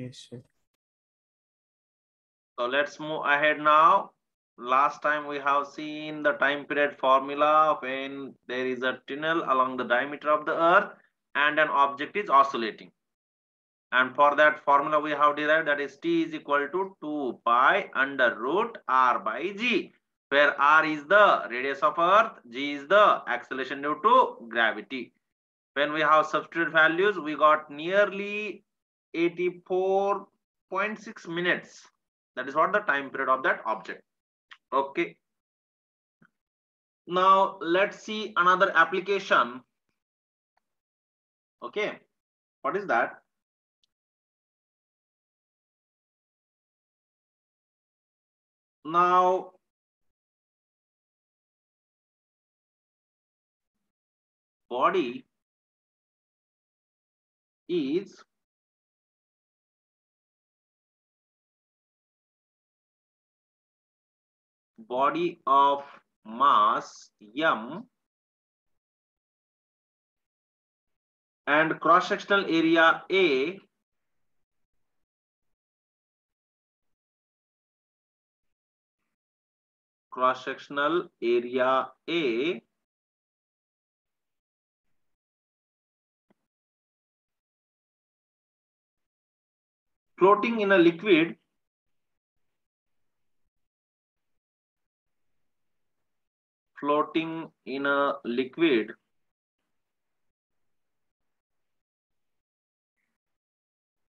Yes, sir. So let's move ahead now. Last time we have seen the time period formula when there is a tunnel along the diameter of the earth and an object is oscillating. And for that formula we have derived, that is T is equal to 2 pi under root R by G, where R is the radius of earth, G is the acceleration due to gravity. When we have substituted values, we got nearly 84.6 minutes. That is what the time period of that object. Okay. Now let's see another application. Okay. What is that? Now body is body of mass m and cross-sectional area A floating in a liquid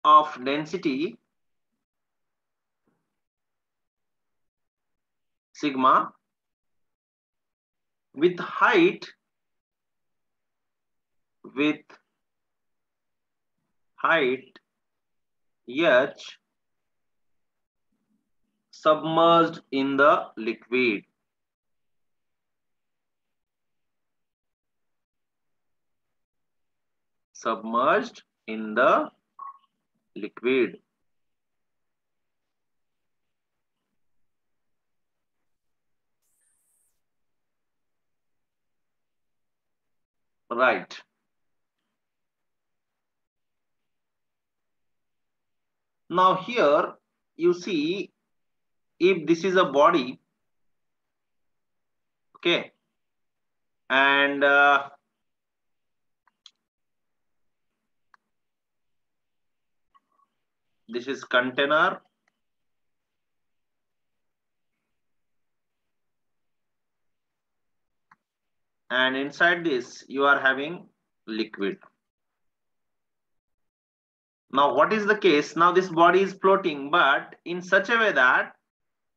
of density sigma with height h submerged in the liquid. Submerged in the liquid. Right. Now here you see, if this is a body, okay, and this is container, and inside this you are having liquid. Now what is the case? Now this body is floating, but in such a way that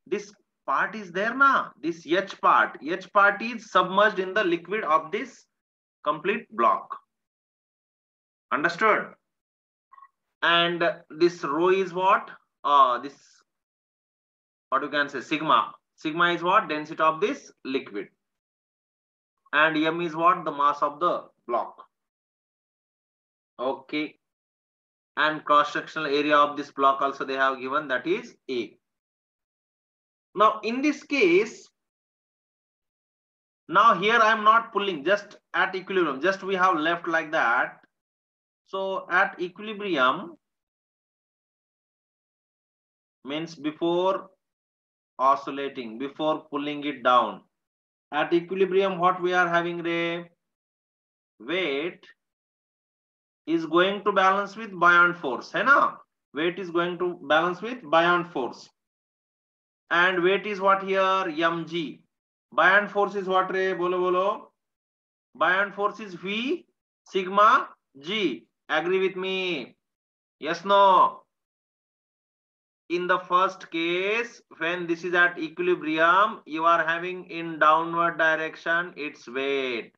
this part is there now. This H part is submerged in the liquid of this complete block. Understood? And this rho is what? This, what you can say, sigma. Sigma is what? Density of this liquid. And m is what? The mass of the block. Okay. And cross-sectional area of this block also they have given, that is A. Now in this case, now here I am not pulling, just at equilibrium, just we have left like that. So at equilibrium means before oscillating, before pulling it down. At equilibrium, what we are having, Ray? Weight is going to balance with buoyant force, है ना? Weight is going to balance with buoyant force. And weight is what here? mg. Buoyant force is what, Ray? Bolo bolo. Buoyant force is V sigma g. Agree with me? Yes, no? In the first case, when this is at equilibrium, you are having in downward direction its weight.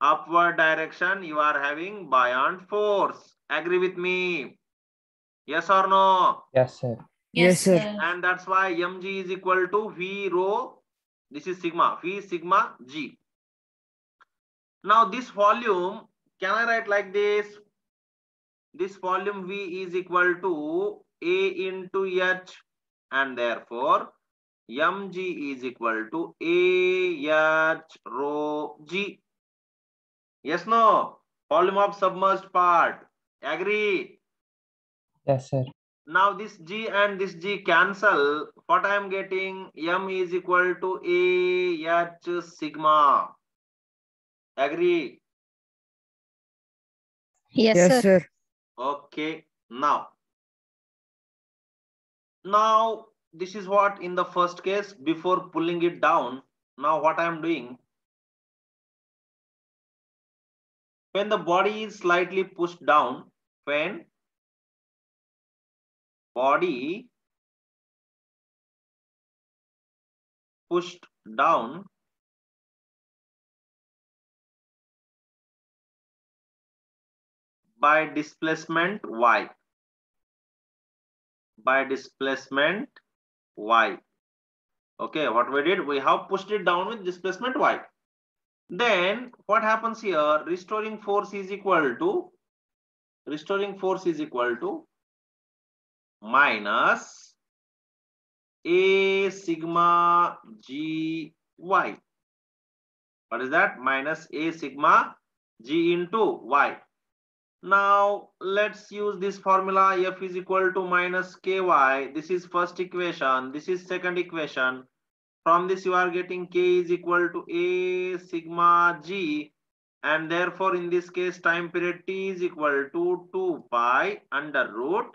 Upward direction, you are having buoyant force. Agree with me? Yes or no? Yes, sir. Yes, sir. And that's why mg is equal to V rho. This is sigma. V sigma g. Now this volume, can I write like this? This volume V is equal to A into H, and therefore mg is equal to AH rho g. Yes, no? Volume of submerged part. Agree? Yes, sir. Now this G and this G cancel. What I am getting? M is equal to AH sigma. Agree? Yes, Yes, sir. sir. Okay. Now this is what in the first case before pulling it down. Now what I am doing, when the body is slightly pushed down, when body pushed down, by displacement y, by displacement y. Okay, what we did, we have pushed it down with displacement y. Then what happens here? Restoring force is equal to minus A sigma G y. What is that? Minus A sigma G into y. Now let's use this formula. F is equal to minus ky. This is first equation. This is second equation. From this you are getting k is equal to A sigma G, and therefore in this case time period T is equal to 2 pi under root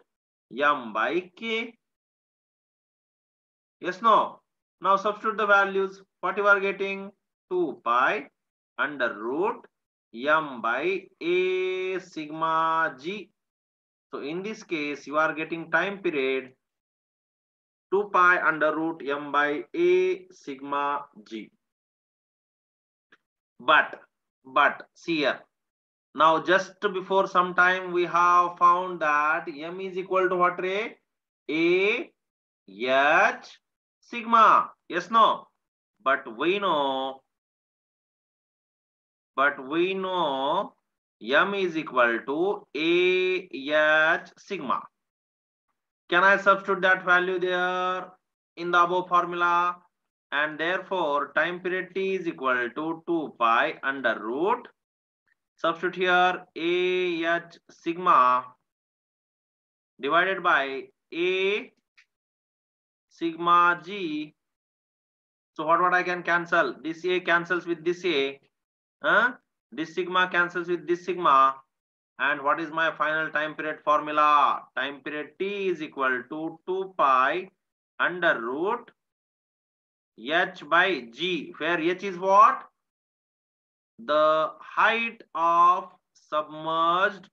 m by k. Yes, no? Now substitute the values. What you are getting? 2 pi under root m by A sigma G. So in this case, you are getting time period 2 pi under root m by A sigma G. But see here. Now just before some time we have found that m is equal to what, Ray? A H sigma. Yes, no? But we know m is equal to A H sigma. Can I substitute that value there in the above formula? And therefore time period T is equal to 2 pi under root. Substitute here AH sigma divided by A sigma G. So what I can cancel? This A cancels with this A. This sigma cancels with this sigma. And what is my final time period formula? Time period T is equal to 2 pi under root H by G, where H is what? The height of submerged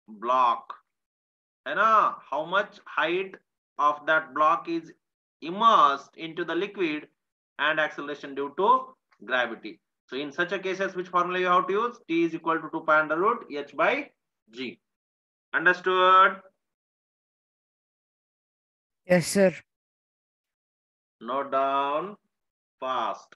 block. And how much height of that block is immersed into the liquid, and acceleration due to gravity. So in such a cases, which formula you have to use? T is equal to 2 pi under root H by G. Understood? Yes, sir. Note down fast.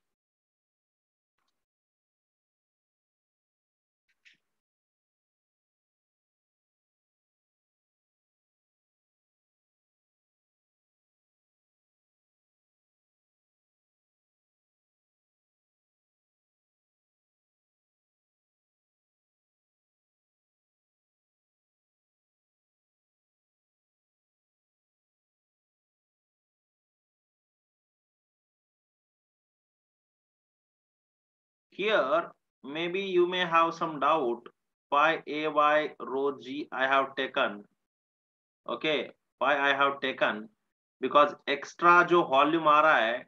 Here, maybe you may have some doubt why AY rho G I have taken. Okay, why I have taken? Because extra जो volume आ रहा है,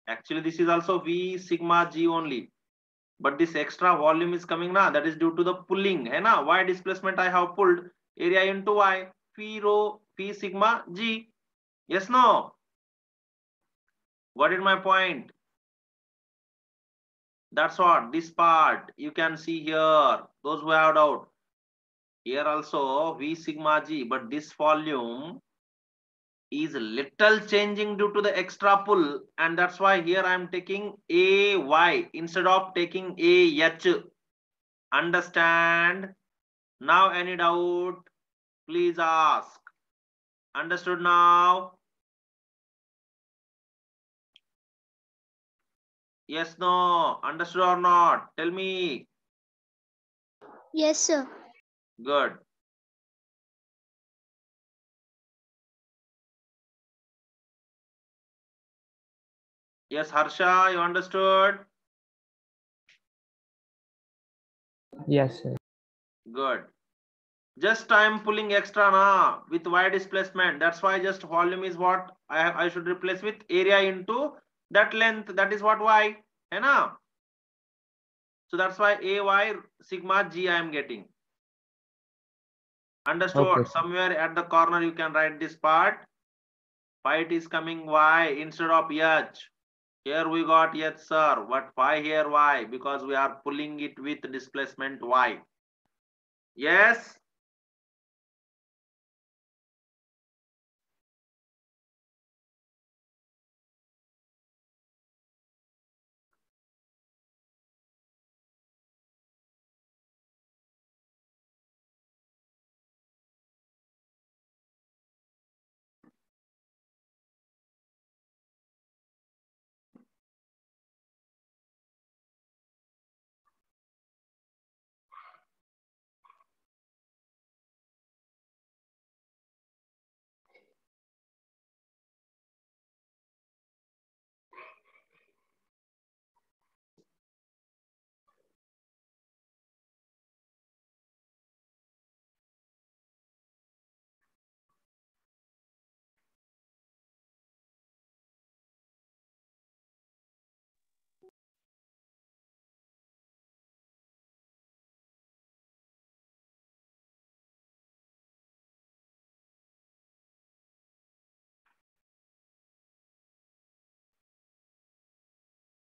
actually this is also V sigma G only. But this extra volume is coming now, that is due to the pulling. है ना? Y displacement I have pulled area into Y. Phi rho, Phi sigma G. Yes, no? What is my point? That's what this part you can see here. Those who have doubt. Here also V sigma G, but this volume is little changing due to the extra pull, and that's why here I am taking AY instead of taking AH. Understand? Now any doubt? Please ask. Understood now? Yes, no? Understood or not? Tell me. Yes, sir. Good. Yes, Harsha, you understood? Yes, sir. Good. Just I'm pulling extra na with y displacement. That's why just volume is what I should replace with area into that length. That is what y, है ना? So that's why ay sigma g I am getting. Understood? Okay. Somewhere at the corner you can write this part. Why it is coming y instead of h. Here we got h sir. But why here y? Because we are pulling it with displacement y. Yes.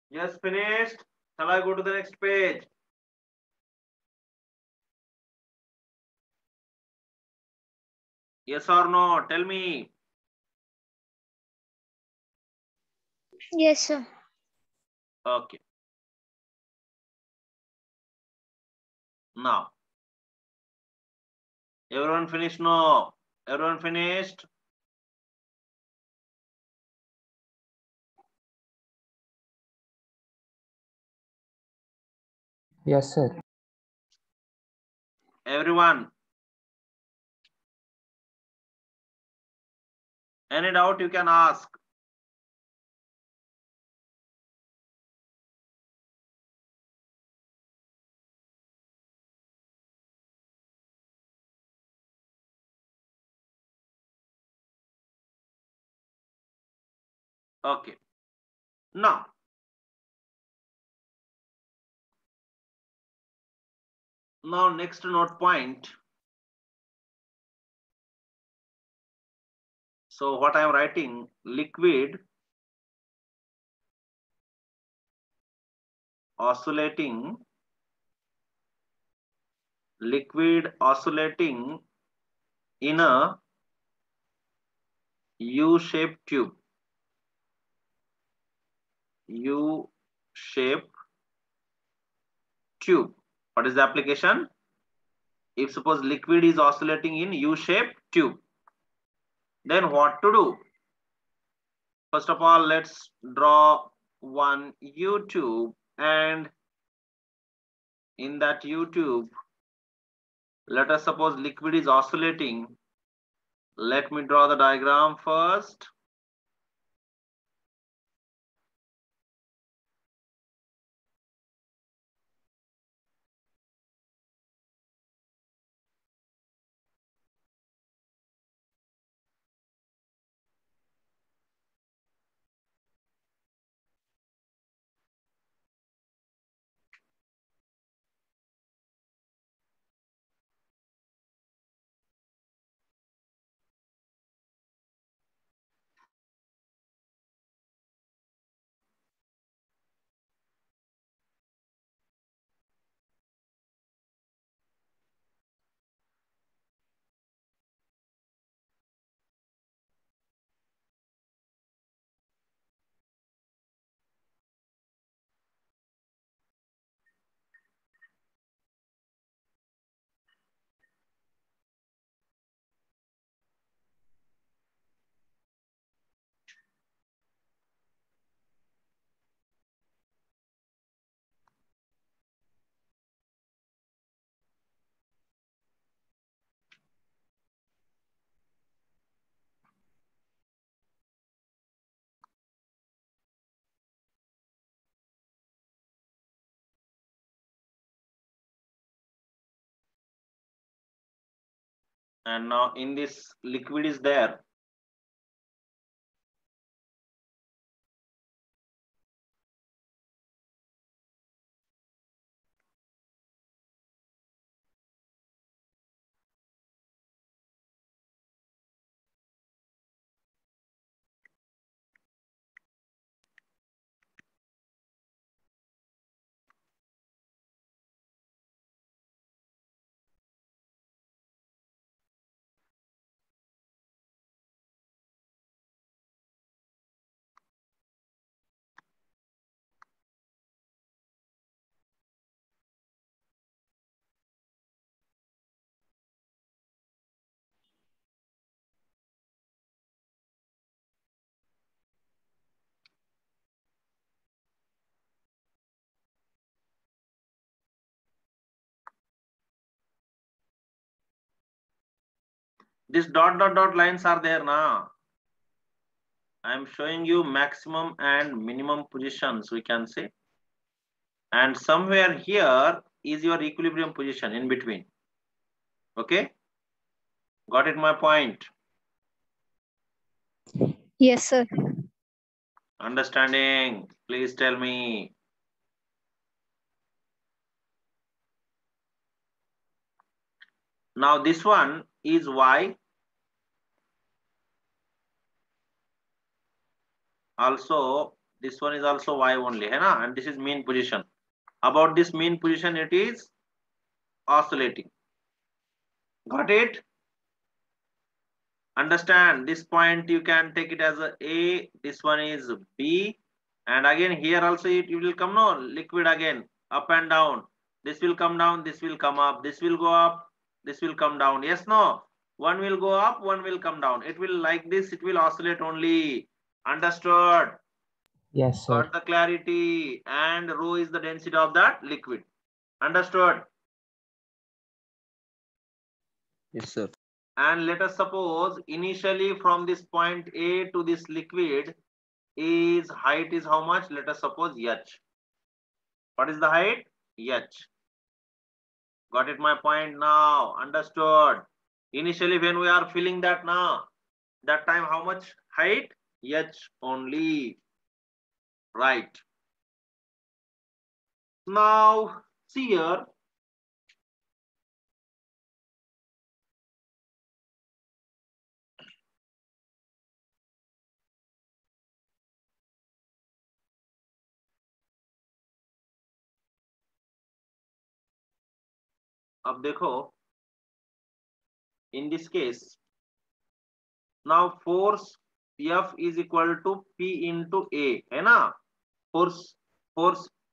Yes, finished. Shall I go to the next page? Yes or no? Tell me. Yes, sir. Okay. Now, everyone finished? No. Everyone finished? Yes, sir. Everyone. Any doubt you can ask. Okay. Now, next note point. So what I am writing, liquid oscillating in a U-shaped tube. U-shaped tube. What is the application? If suppose liquid is oscillating in U-shaped tube, then what to do? First of all, let's draw one U-tube, and in that U-tube, let us suppose liquid is oscillating. Let me draw the diagram first. And now in this liquid is there. This dot dot dot lines are there now. I am showing you maximum and minimum positions, we can say. And somewhere here is your equilibrium position in between. Okay? Got it my point? Yes, sir. Understanding? Please tell me. Now this one is Y. Also, this one is also Y only, hai na? And this is mean position. About this mean position, it is oscillating. Got it? Understand, this point you can take it as A, this one is B, and again here also it will come, no, liquid again, up and down. This will come down, this will come up, this will go up, this will come down. Yes, no? One will go up, one will come down. It will like this, it will oscillate only. Understood? Yes, sir. Got the clarity? And rho is the density of that liquid. Understood? Yes, sir. And let us suppose initially from this point A to this liquid is height is how much? Let us suppose h. What is the height? H. Got it my point now? Understood? Initially when we are filling that now, that time how much height? H only. Right. Now see here. अब देखो, in this case, now force F is equal to P into A, है ना? Force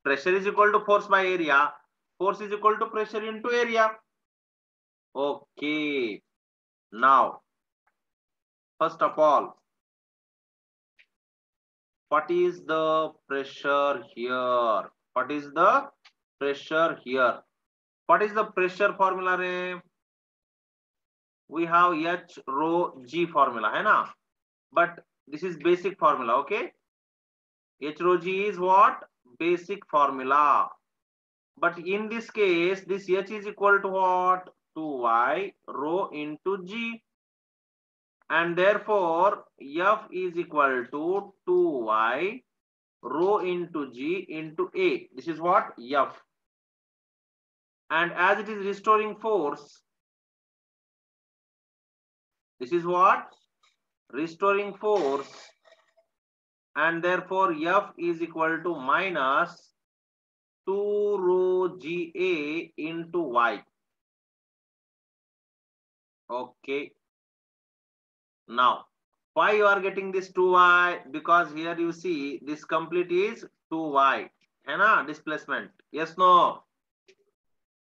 pressure is equal to force by area. Force is equal to pressure into area. Okay. Now, first of all, what is the pressure here? What is the pressure here? What is the pressure formula? Re? We have H rho G formula, hai na? But this is basic formula, okay? H rho G is what? Basic formula. But in this case, this H is equal to what? 2y rho into G. And therefore, F is equal to 2y rho into G into A. This is what? F. And as it is restoring force, this is what? Restoring force. And therefore, F is equal to minus 2 rho GA into Y. Okay. Now, why you are getting this 2y? Because here you see this complete is 2y. Hai na? Displacement. Yes, no?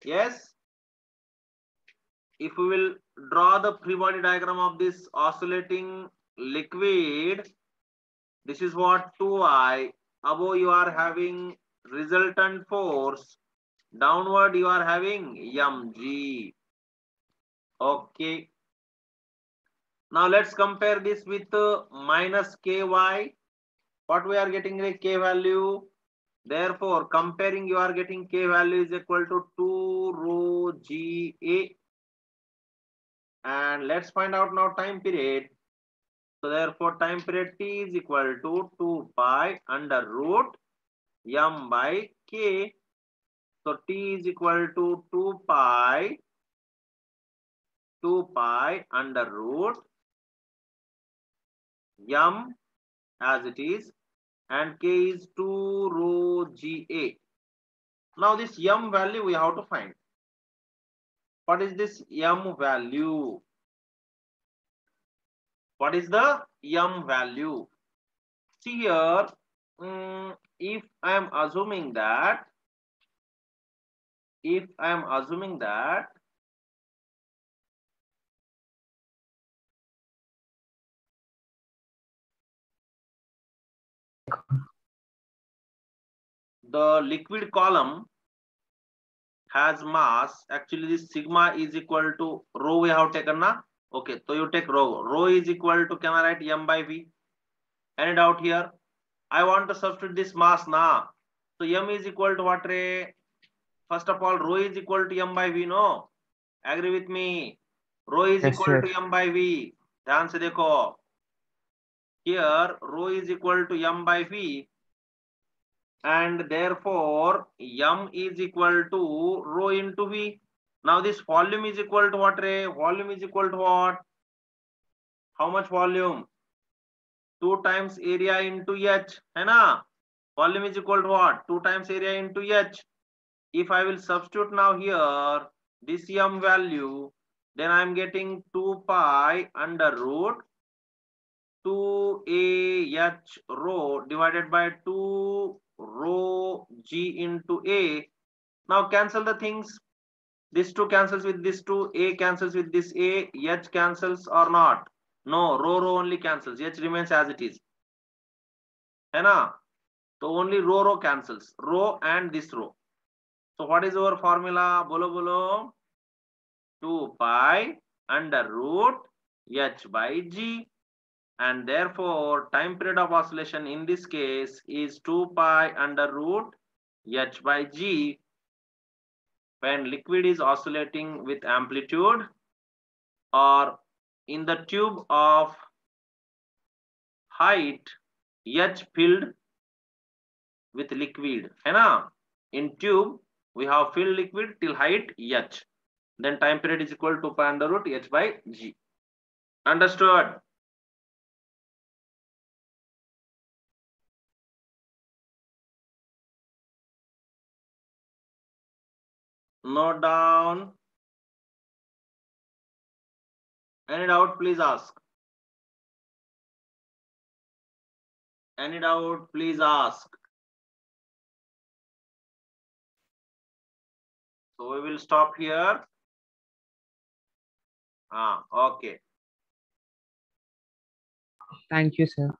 Yes? If we will draw the free body diagram of this oscillating liquid, this is what 2y. Above you are having resultant force. Downward you are having mg. Okay. Now let's compare this with minus ky. What we are getting the k value. Therefore, comparing you are getting k value is equal to 2 rho GA. And let's find out now time period. So therefore time period T is equal to 2 pi under root m by k. So T is equal to 2 pi under root m as it is, and k is 2 rho GA. Now this m value we have to find. What is this m value? What is the m value? See here, if I am assuming that, the liquid column has mass, actually this sigma is equal to rho we have taken na. Okay, so you take rho. Rho is equal to, can I write m by v? Any doubt here? I want to substitute this mass na. So m is equal to what, Ray? First of all, rho is equal to m by v, no? Agree with me? Rho is Yes, equal sir. to m by v. ध्यान से देखो. Here rho is equal to m by v, and therefore m is equal to rho into v. Now this volume is equal to what, Ray? Volume is equal to what? How much volume? 2 times area into h, है ना? Volume is equal to what? 2 times area into h. If I will substitute now here this m value, then I am getting 2 pi under root 2ah rho divided by 2 rho g into a. Now cancel the things. This 2 cancels with this 2, a cancels with this a, h cancels or not? No, rho only cancels, h remains as it is. है ना? So only rho cancels, rho and this rho. So what is our formula? Bolo bolo. 2 pi under root h by g, and therefore time period of oscillation in this case is 2 pi under root h by g when liquid is oscillating with amplitude, or in the tube of height h filled with liquid, है ना? In tube we have filled liquid till height h, then time period is equal to 2 pi under root h by g. Understood? Note down. Any doubt, please ask. Any doubt, please ask. So we will stop here. Okay. Thank you, sir.